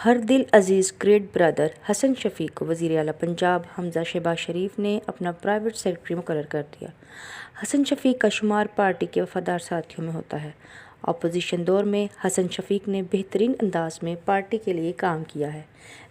हर दिल अजीज़ great brother Hasan Shafiq को वज़ीर आला पंजाब हमज़ा शहबाज शरीफ ने अपना प्राइवेट सेक्रेटरी मुकर्रर कर दिया। हसन शफीक का शुमार पार्टी के वफादार साथियों में होता है। अपोजिशन दौर में हसन शफीक ने बेहतरीन अंदाज में पार्टी के लिए काम किया है।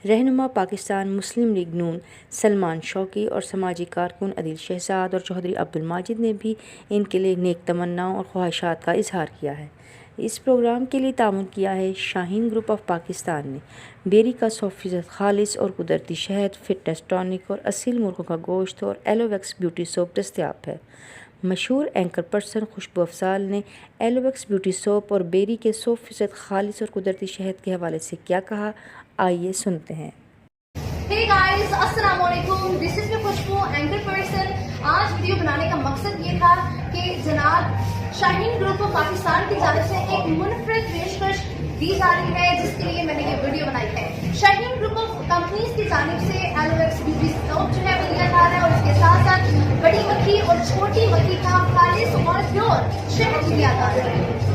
रहनुमा पाकिस्तान मुस्लिम लीग नून सलमान शौकी और समाजी कारकुन अदील शहजाद और चौधरी अब्दुल माजिद ने भी इनके लिए नेक तमन्नाओं और ख्वाहिशात का इजहार किया है। इस प्रोग्राम के लिए तामुन किया है शाहीन ग्रुप ऑफ पाकिस्तान ने। बेरी का 100% खालिस और कुदरती शहद, फिटनेस टॉनिक और असील मुर्गों का गोश्त और एलोवेक्स ब्यूटी सोप दस्तयाब है। मशहूर एंकर पर्सन खुशबू अफजाल ने एलोवेक्स ब्यूटी सोप और बेरी के 100% खालिस और कुदरती शहद के हवाले से क्या कहा, आइए सुनते हैं। Hey guys, अस्सलाम वालेकुम, this is me Khushboo anchor person. आज वीडियो बनाने का मकसद ये था कि जनाब शाहीन ग्रुप ऑफ पाकिस्तान की जानिब से एक मुनफरिद पेशकश दी जा रही है, जिसके लिए मैंने ये वीडियो बनाई है। शाहीन ग्रुप ऑफ कंपनीज की जानिब से एलोवेक्स ब्यूटी सोप जो है वो दिया जा रहा है और इसके साथ साथ बड़ी मक्खी और छोटी मक्खी का खालिस और प्योर शहद दिया जा रहा है।